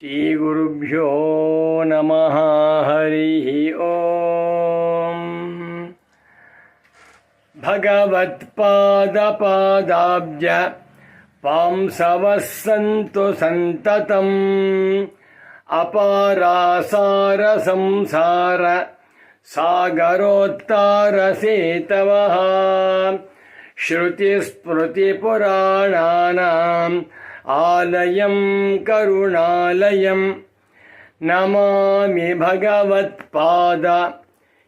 ಶ್ರೀಗುರುಭ್ಯೋ ನಮಃ. ಹರಿ ಓಂ. ಭಗವತ್ಪಾದಪಾದಾಬ್ಜ ಪಾಂಸವಃ ಸಂತು ಸಂತತಂ ಅಪಾರಾಸಾರ ಸಂಸಾರ ಸಾಗರೋತ್ತಾರ ಸೇತವಃ ಶ್ರುತಿಸ್ಮೃತಿಪುರಾಣಾನಾಂ ಆಲಯಂ ಕರುಣಾಲಯಂ ನಮಾಮಿ ಭಗವತ್ಪಾದ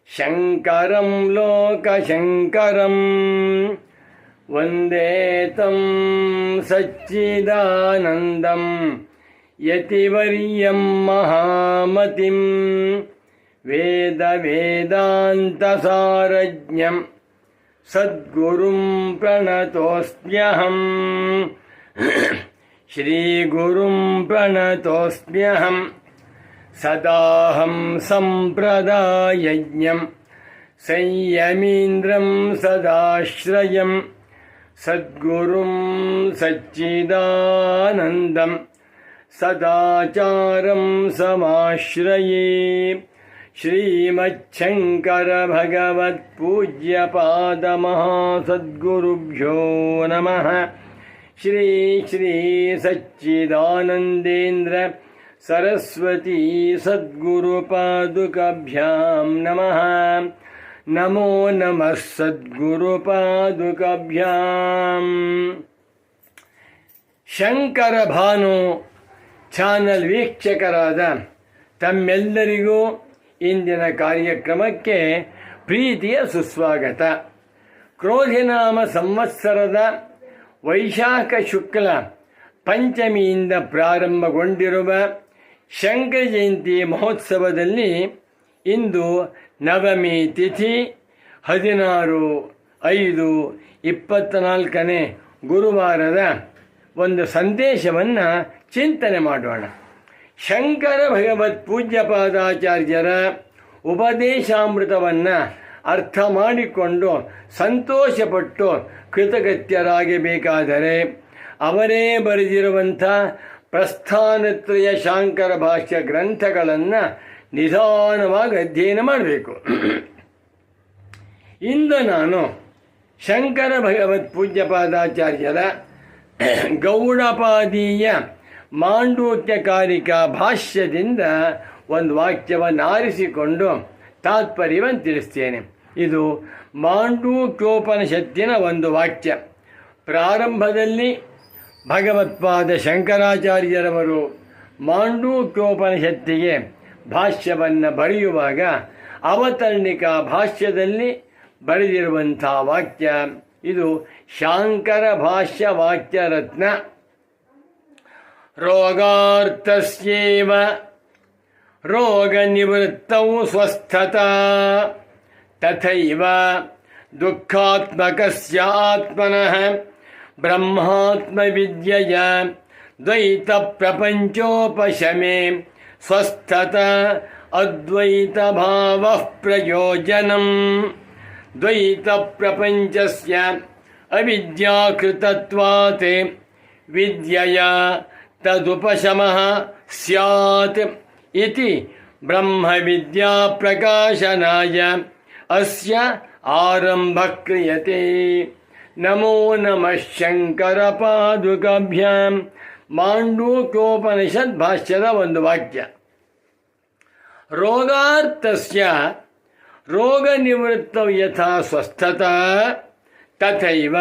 ಶಂಕರಂ ಲೋಕಶಂಕರಂ ವಂದೇ ತಂ ಸಚ್ಚಿದಾನಂದಂ ಯತಿವರ್ಯಂ ಮಹಾಮತಿಂ ವೇದ ವೇದಾಂತಸಾರಜ್ಞಂ ಸದ್ಗುರುಂ ಪ್ರಣತೋಸ್ಮ್ಯಹಂ ಶ್ರೀಗುರುಂ ಪ್ರಣತೋಸ್ಮ್ಯಹಂ ಸದಾಹಂ ಸಂಪ್ರದಾಯಜ್ಞಂ ಸಂಯಮೀಂದ್ರಂ ಸದಾಶ್ರಯಂ ಸದ್ಗುರುಂ ಸಚ್ಚಿದಾನಂದಂ ಸದಾಚಾರಂ ಸಮಾಶ್ರಯೇ. ಶ್ರೀಮಚ್ಛಂಕರ ಭಗವತ್ ಪೂಜ್ಯ ಪಾದ ಮಹಾಸದ್ಗುರುಭ್ಯೋ ನಮಃ. ಶ್ರೀ ಶ್ರೀ ಸಚ್ಚಿದಾನಂದೇಂದ್ರ ಸರಸ್ವತಿ ಸದ್ಗುರು ಪಾದುಕಾಭ್ಯಾಂ ನಮಃ. ನಮೋ ನಮಃ ಸದ್ಗುರು ಪಾದುಕಾಭ್ಯಾಂ. ಶಂಕರ ಭಾನು ಚಾನಲ್ ವೀಕ್ಷಕರಾದ ತಮ್ಮೆಲ್ಲರಿಗೂ ಇಂದಿನ ಕಾರ್ಯಕ್ರಮಕ್ಕೆ ಪ್ರೀತಿಯ ಸುಸ್ವಾಗತ. ಕ್ರೋಧಿನಾಮ ಸಂವತ್ಸರದ ವೈಶಾಖ ಶುಕ್ಲ ಪಂಚಮಿಯಿಂದ ಪ್ರಾರಂಭಗೊಂಡಿರುವ ಶಂಕರ ಜಯಂತಿ ಮಹೋತ್ಸವದಲ್ಲಿ ಇಂದು ನವಮಿ ತಿಥಿ 16/5/24 ಗುರುವಾರದ ಒಂದು ಸಂದೇಶವನ್ನು ಚಿಂತನೆ ಮಾಡೋಣ. ಶಂಕರ ಭಗವತ್ ಪೂಜ್ಯ ಪಾದಾಚಾರ್ಯರ ಉಪದೇಶಾಮೃತವನ್ನು ಅರ್ಥ ಮಾಡಿಕೊಂಡು ಸಂತೋಷಪಟ್ಟು ಕೃತಕೃತ್ಯರಾಗಬೇಕಾದರೆ ಅವರೇ ಬರೆದಿರುವಂಥ ಪ್ರಸ್ಥಾನತ್ರಯ ಶಾಂಕರ ಭಾಷ್ಯ ಗ್ರಂಥಗಳನ್ನು ನಿಧಾನವಾಗಿ ಅಧ್ಯಯನ ಮಾಡಬೇಕು. ಇಂದು ನಾನು ಶಂಕರ ಭಗವತ್ ಪೂಜ್ಯ ಪಾದಾಚಾರ್ಯರ ಗೌಡಪಾದೀಯ ಮಾಂಡೂಕ್ಯಕಾರಿಕಾ ಭಾಷ್ಯದಿಂದ ಒಂದು ವಾಕ್ಯವನ್ನು ಆರಿಸಿಕೊಂಡು ತಾತ್ಪರ್ಯವನ್ನು ತಿಳಿಸ್ತೇನೆ. ಇದು ಮಾಂಡೂಕ್ಯೋಪನಿಷತ್ತಿನ ಒಂದು ವಾಕ್ಯ. ಪ್ರಾರಂಭದಲ್ಲಿ ಭಗವತ್ಪಾದ ಶಂಕರಾಚಾರ್ಯರವರು ಮಾಂಡೂಕ್ಯೋಪನಿಷತ್ತಿಗೆ ಭಾಷ್ಯವನ್ನು ಬರೆಯುವಾಗ ಅವತರಣಿಕಾ ಭಾಷ್ಯದಲ್ಲಿ ಬರೆದಿರುವಂಥ ವಾಕ್ಯ ಇದು ಶಾಂಕರ ಭಾಷ್ಯ ವಾಕ್ಯ ರತ್ನ. ರೋಗಾರ್ಥಸ್ಯೇವ ರೋಗ ನಿವೃತ್ತೌ ಸ್ವಸ್ಥತಾ ತಥೈವ ದುಃಖಾತ್ಮಕಸ್ಯ ಆತ್ಮನಃ ಬ್ರಹ್ಮಾತ್ಮ ವಿದ್ಯೆಯ ದ್ವೈತ ಪ್ರಪಂಚೋಪಶಮೆ ಸ್ವಸ್ಥತ ಅದ್ವೈತ ಭಾವಃ ಪ್ರಯೋಜನಂ ದ್ವೈತ ಪ್ರಪಂಚಸ್ಯ ಅವಿದ್ಯಾಕೃತತ್ವಾತ್ ವಿದ್ಯೆಯ ತದುಪಶಮಃ ಸ್ಯಾತ್ ಇತಿ ಬ್ರಹ್ಮವಿದ್ಯಾ ಪ್ರಕಾಶನಾಯ ಅಸ್ಯ ಆರಂಭ ಕ್ರಿಯತೆ. ನಮೋ ನಮಃ ಶಂಕರ ಪಾದುಕಾಭ್ಯಾಂ. ಮಾಂಡೂಕ್ಯೋಪನಿಷತ್ ಭಾಷ್ಯದ ಒಂದು ವಾಕ್ಯ. ರೋಗಾರ್ಥಸ್ಯ ರೋಗ ನಿವೃತ್ತೌ ಯಥಾ ಸ್ವಸ್ಥತಾ ತಥೈವ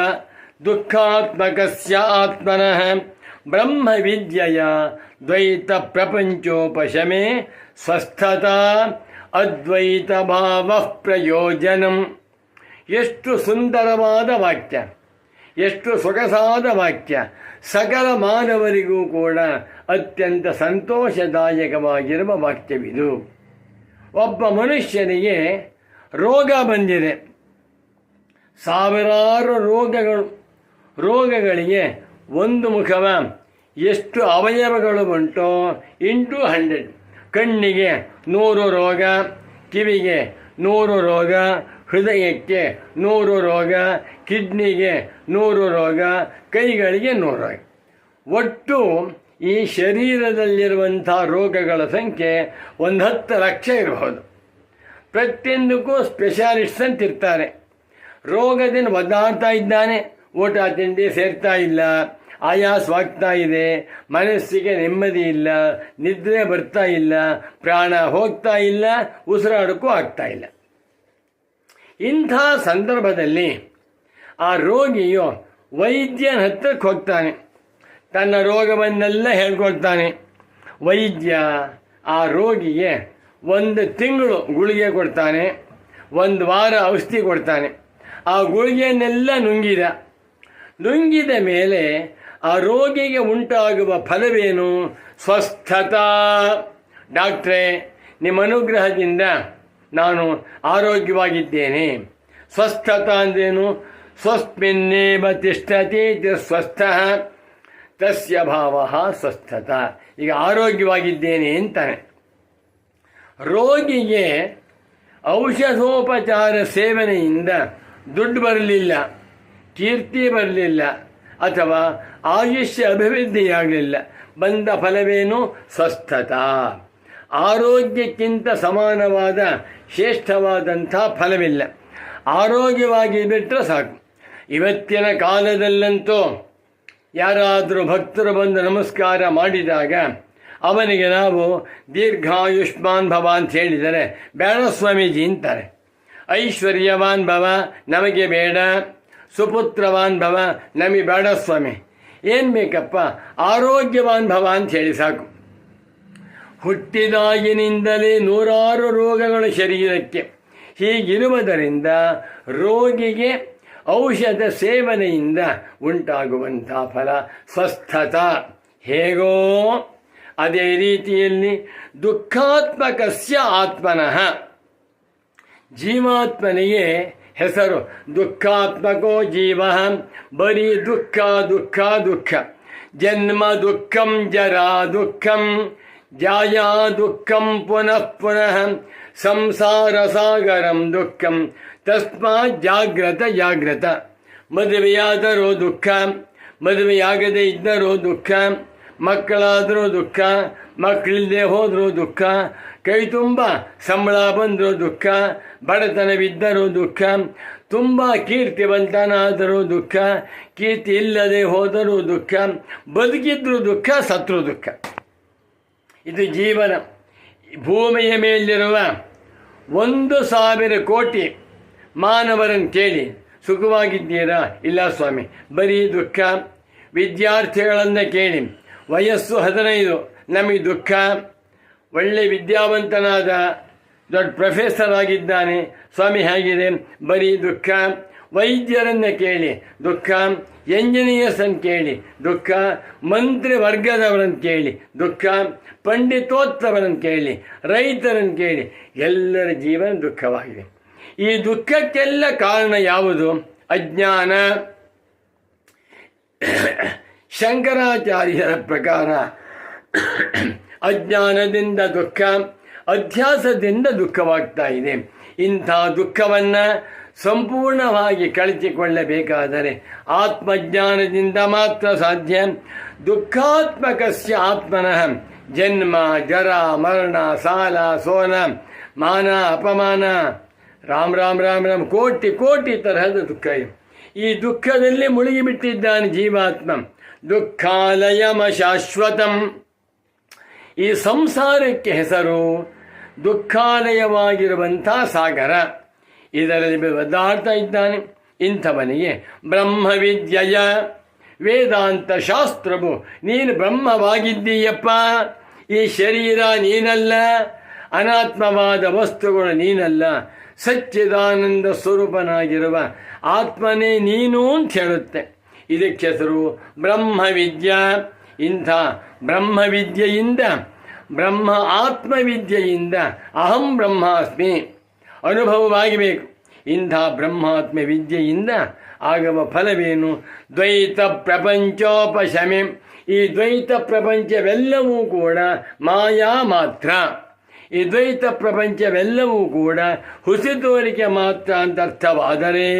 ದುಃಖಾತ್ಮಕಸ್ಯ ಆತ್ಮನಃ ಬ್ರಹ್ಮವಿದ್ಯೆಯ ದ್ವೈತ ಪ್ರಪಂಚೋಪಶಮೆ ಸ್ವಸ್ಥತಾ ಅದ್ವೈತ ಭಾವಃ ಪ್ರಯೋಜನಂ. ಎಷ್ಟು ಸುಂದರವಾದ ವಾಕ್ಯ, ಎಷ್ಟು ಸೊಗಸಾದ ವಾಕ್ಯ. ಸಕಲ ಮಾನವರಿಗೂ ಕೂಡ ಅತ್ಯಂತ ಸಂತೋಷದಾಯಕವಾಗಿರುವ ವಾಕ್ಯವಿದು. ಒಬ್ಬ ಮನುಷ್ಯನಿಗೆ ರೋಗ ಬಂದಿದೆ, ಸಾವಿರಾರು ರೋಗಗಳಿಗೆ ಒಂದು ಮುಖವ, ಎಷ್ಟು ಅವಯವಗಳು ಉಂಟೋ ಇಂಟು 100. ಕಣ್ಣಿಗೆ 100 ರೋಗ, ಕಿವಿಗೆ 100 ರೋಗ, ಹೃದಯಕ್ಕೆ 100 ರೋಗ, ಕಿಡ್ನಿಗೆ 100 ರೋಗ, ಕೈಗಳಿಗೆ 100 ರೋಗ. ಒಟ್ಟು ಈ ಶರೀರದಲ್ಲಿರುವಂಥ ರೋಗಗಳ ಸಂಖ್ಯೆ 10 ಲಕ್ಷ ಇರಬಹುದು. ಪ್ರತಿಯೊಂದಕ್ಕೂ ಸ್ಪೆಷಾಲಿಸ್ಟ್ಸ್ ಅಂತ ಇರ್ತಾರೆ. ರೋಗದಿಂದ ಒದ್ದಾಡ್ತಾ ಇದ್ದಾನೆ, ಊಟ ತಿಂಡಿ ಸೇರ್ತಾ ಇಲ್ಲ, ಆಯಾಸವಾಗ್ತಾ ಇದೆ, ಮನಸ್ಸಿಗೆ ನೆಮ್ಮದಿ ಇಲ್ಲ, ನಿದ್ರೆ ಬರ್ತಾ ಇಲ್ಲ, ಪ್ರಾಣ ಹೋಗ್ತಾ ಇಲ್ಲ, ಉಸಿರಾಡೋಕ್ಕೂ ಆಗ್ತಾ ಇಲ್ಲ. ಇಂಥ ಸಂದರ್ಭದಲ್ಲಿ ಆ ರೋಗಿಯು ವೈದ್ಯನ ಹತ್ರಕ್ಕೆ ಹೋಗ್ತಾನೆ. ತನ್ನ ರೋಗವನ್ನೆಲ್ಲ ಹೇಳ್ಕೊಳ್ತಾನೆ. ವೈದ್ಯ ಆ ರೋಗಿಗೆ 1 ತಿಂಗಳು ಗುಳಿಗೆ ಕೊಡ್ತಾನೆ, 1 ವಾರ ಔಷಧಿ ಕೊಡ್ತಾನೆ. ಆ ಗುಳಿಗೆಯನ್ನೆಲ್ಲ ನುಂಗಿದ ಮೇಲೆ ಆ ರೋಗಿಗೆ ಉಂಟಾಗುವ ಫಲವೇನು? ಸ್ವಸ್ಥತಾ. ಡಾಕ್ಟ್ರೇ, ನಿಮ್ಮ ಅನುಗ್ರಹದಿಂದ ನಾನು ಆರೋಗ್ಯವಾಗಿದ್ದೇನೆ. ಸ್ವಸ್ಥತಾ ಅಂದ್ರೇನು? ಸ್ವಸ್ಮಿನ್ನೇವ ತಿಷ್ಠತಿ ಸ್ವಸ್ಥಃ ತಸ್ಯ ಭಾವಃ ಸ್ವಸ್ಥತಾ. ಈಗ ಆರೋಗ್ಯವಾಗಿದ್ದೇನೆ ಅಂತಾನೆ. ರೋಗಿಗೆ ಔಷಧೋಪಚಾರ ಸೇವನೆಯಿಂದ ದುಡ್ಡು ಬರಲಿಲ್ಲ, ಕೀರ್ತಿ ಬರಲಿಲ್ಲ, ಅಥವಾ ಆಯುಷ್ಯ ಅಭಿವೃದ್ಧಿಯಾಗಲಿಲ್ಲ. ಬಂದ ಫಲವೇನು? ಸ್ವಸ್ಥತಾ. ಆರೋಗ್ಯಕ್ಕಿಂತ ಸಮಾನವಾದ ಶ್ರೇಷ್ಠವಾದಂಥ ಫಲವಿಲ್ಲ. ಆರೋಗ್ಯವಾಗಿ ಬಿಟ್ಟರೆ ಸಾಕು. ಇವತ್ತಿನ ಕಾಲದಲ್ಲಂತೂ ಯಾರಾದರೂ ಭಕ್ತರು ಬಂದು ನಮಸ್ಕಾರ ಮಾಡಿದಾಗ ಅವನಿಗೆ ನಾವು ದೀರ್ಘಾಯುಷ್ಮಾನ್ ಭವ ಅಂತ ಹೇಳಿದರೆ ಬೇಡ ಸ್ವಾಮೀಜಿ ಅಂತಾರೆ. ಐಶ್ವರ್ಯವಾನ್ ಭವ, ನಮಗೆ ಬೇಡ. ಸುಪುತ್ರವಾನ್ ಭವ, ನಮಗೆ ಬೇಡ ಸ್ವಾಮಿ. ಏನು ಬೇಕಪ್ಪ? ಆರೋಗ್ಯವಾನ್ ಭವ ಅಂತ ಹೇಳಿ ಸಾಕು. ಹುಟ್ಟಿದಾಗಿನಿಂದಲೇ 100 ರೋಗಗಳು ಶರೀರಕ್ಕೆ. ಹೀಗಿರುವುದರಿಂದ ರೋಗಿಗೆ ಔಷಧ ಸೇವನೆಯಿಂದ ಉಂಟಾಗುವಂಥ ಫಲ ಸ್ವಸ್ಥತಾ. ಹೇಗೋ ಅದೇ ರೀತಿಯಲ್ಲಿ ದುಃಖಾತ್ಮಕಸ್ಯ ಆತ್ಮನಃ, ಜೀವಾತ್ಮನಿಗೆ ಹೆಸರು ದುಃಖಾತ್ಮಕೋ ಜೀವ. ಬರೀ ದುಃಖ ದುಃಖ ದುಃಖ. ಜನ್ಮ ದುಃಖಂ, ಜರಾ ದುಃಖಂ, ಜಾಯಾ ದುಃಖಂ ಪುನಃ ಪುನಃ, ಸಂಸಾರ ಸಾಗರಂ ದುಃಖಂ. ತಸ್ಮಾತ್ ಜಾಗ್ರತ. ಮದುವೆಯಾದರೂ ದುಃಖ, ಮದುವೆಯಾಗದೇ ಇದ್ದರೂ ದುಃಖ, ಮಕ್ಕಳಾದರೂ ದುಃಖ, ಮಕ್ಕಳಿಲ್ಲದೆ ಹೋದರೂ ದುಃಖ, ಕೈ ತುಂಬ ಸಂಬಳ ಬಂದರೂ ದುಃಖ, ಬಡತನವಿದ್ದರೂ ದುಃಖ, ತುಂಬ ಕೀರ್ತಿವಂತನಾದರೂ ದುಃಖ, ಕೀರ್ತಿ ಇಲ್ಲದೆ ಹೋದರೂ ದುಃಖ, ಬದುಕಿದ್ರೂ ದುಃಖ, ಸತ್ರು ದುಃಖ. ಇದು ಜೀವನ. ಭೂಮಿಯ ಮೇಲಿರುವ 1,000 ಕೋಟಿ ಮಾನವರನ್ನು ಕೇಳಿ ಸುಖವಾಗಿದ್ದೀರಾ? ಇಲ್ಲ ಸ್ವಾಮಿ, ಬರೀ ದುಃಖ. ವಿದ್ಯಾರ್ಥಿಗಳನ್ನು ಕೇಳಿ, ವಯಸ್ಸು 15, ನಮಗೆ ದುಃಖ. ಒಳ್ಳೆ ವಿದ್ಯಾವಂತನಾದ ದೊಡ್ಡ ಪ್ರೊಫೆಸರ್ ಆಗಿದ್ದಾನೆ, ಸ್ವಾಮಿ ಹೇಗಿದೆ? ಬರೀ ದುಃಖ. ವೈದ್ಯರನ್ನು ಕೇಳಿ ದುಃಖ, ಎಂಜಿನಿಯರ್ಸನ್ನು ಕೇಳಿ ದುಃಖ, ಮಂತ್ರಿ ವರ್ಗದವರನ್ನು ಕೇಳಿ ದುಃಖ, ಪಂಡಿತೋತ್ತಮರನ್ನು ಕೇಳಿ, ರೈತರನ್ನು ಕೇಳಿ, ಎಲ್ಲರ ಜೀವನ ದುಃಖವಾಗಿದೆ. ಈ ದುಃಖಕ್ಕೆಲ್ಲ ಕಾರಣ ಯಾವುದು? ಅಜ್ಞಾನ. ಶಂಕರಾಚಾರ್ಯರ ಪ್ರಕಾರ ಅಜ್ಞಾನದಿಂದ ದುಃಖ, ಅಧ್ಯಾಸದಿಂದ ದುಃಖವಾಗ್ತಾ ಇದೆ. ಇಂಥ ದುಃಖವನ್ನು ಸಂಪೂರ್ಣವಾಗಿ ಕಳಚಿಕೊಳ್ಳಬೇಕಾದರೆ ಆತ್ಮಜ್ಞಾನದಿಂದ ಮಾತ್ರ ಸಾಧ್ಯ. ದುಃಖಾತ್ಮಕಸ್ಯ ಆತ್ಮನಃ ಜನ್ಮ, ಜರ, ಮರಣ, ಸಾಲ, ಸೋನ, ಮಾನ, ಅಪಮಾನ, ರಾಮ್ ರಾಮ್ ರಾಮ್ ರಾಮ್, ಕೋಟಿ ಕೋಟಿ ತರಹದ ದುಃಖ. ಈ ದುಃಖದಲ್ಲಿ ಮುಳುಗಿಬಿಟ್ಟಿದ್ದಾನೆ ಜೀವಾತ್ಮ. ದುಃಖಾಲಯಮ ಶಾಶ್ವತಂ. ಈ ಸಂಸಾರಕ್ಕೆ ಹೆಸರು ದುಃಖಾಲಯವಾಗಿರುವಂಥ ಸಾಗರ. ಇದರಲ್ಲಿ ಒದ್ದಾಡ್ತಾ ಇದ್ದಾನೆ. ಇಂಥವನಿಗೆ ಬ್ರಹ್ಮವಿದ್ಯೆಯ ವೇದಾಂತ ಶಾಸ್ತ್ರವು, ನೀನು ಬ್ರಹ್ಮವಾಗಿದ್ದೀಯಪ್ಪ, ಈ ಶರೀರ ನೀನಲ್ಲ, ಅನಾತ್ಮವಾದ ವಸ್ತುಗಳು ನೀನಲ್ಲ, ಸಚ್ಚಿದಾನಂದ ಸ್ವರೂಪನಾಗಿರುವ ಆತ್ಮನೇ ನೀನು ಅಂತ ಹೇಳುತ್ತೆ. ಇದಕ್ಕೆ ಹೆಸರು ಬ್ರಹ್ಮವಿದ್ಯಾ. ಇಂಥ ಬ್ರಹ್ಮವಿದ್ಯೆಯಿಂದ, ಬ್ರಹ್ಮ ಆತ್ಮವಿದ್ಯೆಯಿಂದ ಅಹಂ ಬ್ರಹ್ಮಾಸ್ಮಿ ಅನುಭವವಾಗಬೇಕು. ಇಂಥ ಬ್ರಹ್ಮಾತ್ಮ ವಿದ್ಯೆಯಿಂದ ಆಗುವ ಫಲವೇನು? ದ್ವೈತ ಪ್ರಪಂಚೋಪಶಮೆ. ಈ ದ್ವೈತ ಪ್ರಪಂಚವೆಲ್ಲವೂ ಕೂಡ ಮಾಯಾ ಮಾತ್ರ. ಈ ದ್ವೈತ ಪ್ರಪಂಚವೆಲ್ಲವೂ ಕೂಡ ಹುಸಿ ತೋರಿಕೆ ಮಾತ್ರ ಅಂತ ಅರ್ಥವಾದರೆ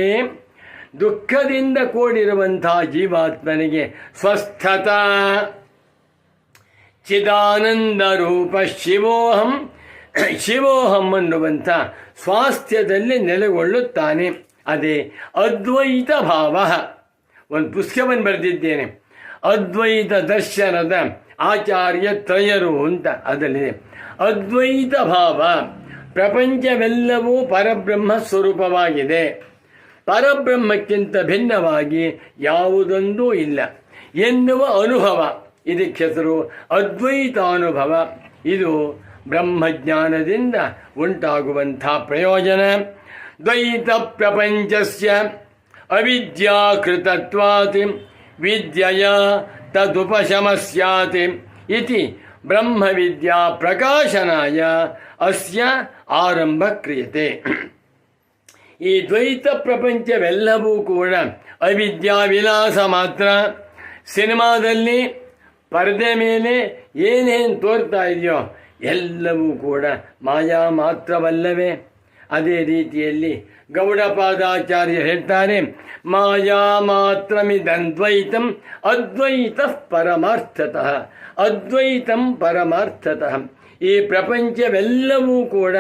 ದುಃಖದಿಂದ ಕೂಡಿರುವಂಥ ಜೀವಾತ್ಮನಿಗೆ ಸ್ವಸ್ಥತಾ. ಚಿದಾನಂದ ರೂಪ ಶಿವೋಹಂ ಶಿವೋಹಂ ಅನ್ನುವಂಥ ಸ್ವಾಸ್ಥ್ಯದಲ್ಲಿ ನೆಲೆಗೊಳ್ಳುತ್ತಾನೆ. ಅದೇ ಅದ್ವೈತ ಭಾವ. ಒಂದು ಪುಸ್ತಕವನ್ನು ಬರೆದಿದ್ದೇನೆ, ಅದ್ವೈತ ದರ್ಶನದ ಆಚಾರ್ಯ ತ್ರಯರು ಅಂತ. ಅದರಲ್ಲಿ ಅದ್ವೈತ ಭಾವ, ಪ್ರಪಂಚವೆಲ್ಲವೂ ಪರಬ್ರಹ್ಮ ಸ್ವರೂಪವಾಗಿದೆ, ಪರಬ್ರಹ್ಮಕ್ಕಿಂತ ಭಿನ್ನವಾಗಿ ಯಾವುದೊಂದೂ ಇಲ್ಲ ಎನ್ನುವ ಅನುಭವ. ಇದಕ್ಕೆ ಹೆಸರು ಅದ್ವೈತಾನುಭವ. ಇದು ಬ್ರಹ್ಮಜ್ಞಾನದಿಂದ ಉಂಟಾಗುವಂಥ ಪ್ರಯೋಜನ. ದ್ವೈತ ಪ್ರಪಂಚಸ್ಯ ಅವಿದ್ಯಾಕೃತತ್ವಾತ್ ವಿದ್ಯೆಯ ತದುಪಶಮಸ್ಯಾತ್ ಇತಿ ಬ್ರಹ್ಮವಿದ್ಯಾ ಪ್ರಕಾಶನಾಯ ಅಸ್ಯ ಆರಂಭ ಕ್ರಿಯತೆ. ಈ ದ್ವೈತ ಪ್ರಪಂಚವೆಲ್ಲವೂ ಕೂಡ ಅವಿದ್ಯಾ ವಿಲಾಸ ಮಾತ್ರ. ಸಿನಿಮಾದಲ್ಲಿ ಪರದೆ ಮೇಲೆ ಏನೇನು ತೋರ್ತಾ ಇದೆಯೋ ಎಲ್ಲವೂ ಕೂಡ ಮಾಯಾ ಮಾತ್ರವಲ್ಲವೇ? ಅದೇ ರೀತಿಯಲ್ಲಿ ಗೌಡಪಾದಾಚಾರ್ಯ ಹೇಳ್ತಾರೆ, ಮಾಯಾ ಮಾತ್ರಮಿದದ್ವೈತಂ ಅದ್ವೈತ ಪರಮಾರ್ಥತಃ, ಅದ್ವೈತಂ ಪರಮಾರ್ಥತಃ. ಈ ಪ್ರಪಂಚವೆಲ್ಲವೂ ಕೂಡ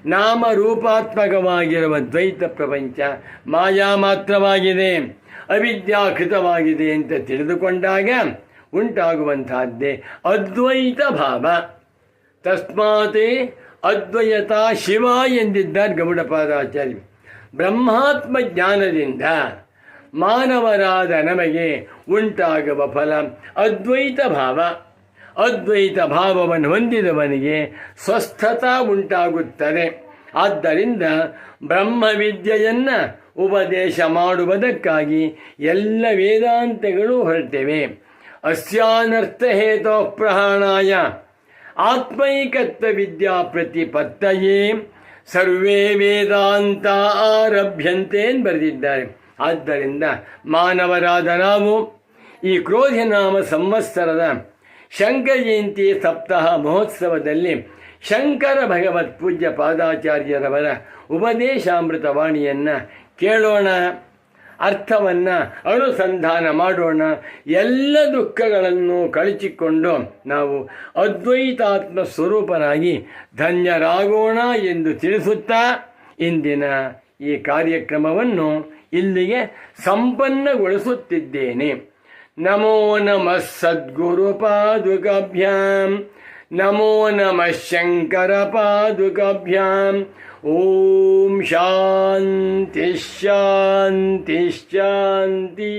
ನಾಮರೂಪಾತ್ಮಕವಾಗಿರುವ ದ್ವೈತ ಪ್ರಪಂಚ ಮಾಯಾ ಮಾತ್ರವಾಗಿದೆ, ಅವಿದ್ಯಾಕೃತವಾಗಿದೆ ಅಂತ ತಿಳಿದುಕೊಂಡಾಗ ಉಂಟಾಗುವಂತಹದ್ದೇ ಅದ್ವೈತ ಭಾವ. ತಸ್ಮಾತ್ ಅದ್ವೈತಾ ಶಿವ ಎಂದಿದ್ದಾರೆ ಗೌಡಪಾದಾಚಾರ್ಯ. ಬ್ರಹ್ಮಾತ್ಮ ಜ್ಞಾನದಿಂದ ಮಾನವರಾದ ನಮಗೆ ಉಂಟಾಗುವ ಫಲ ಅದ್ವೈತ ಭಾವ. ಅದ್ವೈತ ಭಾವವನ್ನು ಹೊಂದಿದವನಿಗೆ ಸ್ವಸ್ಥತಾ ಉಂಟಾಗುತ್ತದೆ. ಆದ್ದರಿಂದ ಬ್ರಹ್ಮವಿದ್ಯೆಯನ್ನು ಉಪದೇಶ ಮಾಡುವುದಕ್ಕಾಗಿ ಎಲ್ಲ ವೇದಾಂತಗಳು ಹೊರಟಿವೆ. ಅಸ್ಯಾನರ್ಥ ಹೇತೋ ಪ್ರಹಾಣಾಯ ಆತ್ಮೈಕತ್ವ ವಿದ್ಯಾ ಪ್ರತಿಪತ್ತಯೇ ಸರ್ವೇ ವೇದಾಂತ ಆರಭ್ಯಂತೆ ಎಂದು ಬರೆದಿದ್ದಾರೆ. ಆದ್ದರಿಂದ ಮಾನವರಾದ ನಾವು ಈ ಕ್ರೋಧಿನಾಮ ಸಂವತ್ಸರದ ಶಂಕರ ಜಯಂತಿ ಸಪ್ತಾಹ ಮಹೋತ್ಸವದಲ್ಲಿ ಶಂಕರ ಭಗವತ್ ಪೂಜ್ಯ ಪಾದಾಚಾರ್ಯರವರ ಉಪದೇಶಾಮೃತವಾಣಿಯನ್ನು ಕೇಳೋಣ, ಅರ್ಥವನ್ನು ಅನುಸಂಧಾನ ಮಾಡೋಣ. ಎಲ್ಲ ದುಃಖಗಳನ್ನು ಕಳಚಿಕೊಂಡು ನಾವು ಅದ್ವೈತಾತ್ಮ ಸ್ವರೂಪನಾಗಿ ಧನ್ಯರಾಗೋಣ ಎಂದು ತಿಳಿಸುತ್ತಾ ಇಂದಿನ ಈ ಕಾರ್ಯಕ್ರಮವನ್ನು ಇಲ್ಲಿಗೆ ಸಂಪನ್ನಗೊಳಿಸುತ್ತಿದ್ದೇನೆ. ನಮೋ ನಮಃ ಸದ್ಗುರು ಪಾದುಕಾಭ್ಯಾಂ, ನಮೋ ನಮಃ ಶಂಕರ ಪಾದುಕಾಭ್ಯಾಂ. ಓಂ ಶಾಂತಿ ಶಾಂತಿ ಶಾಂತಿ.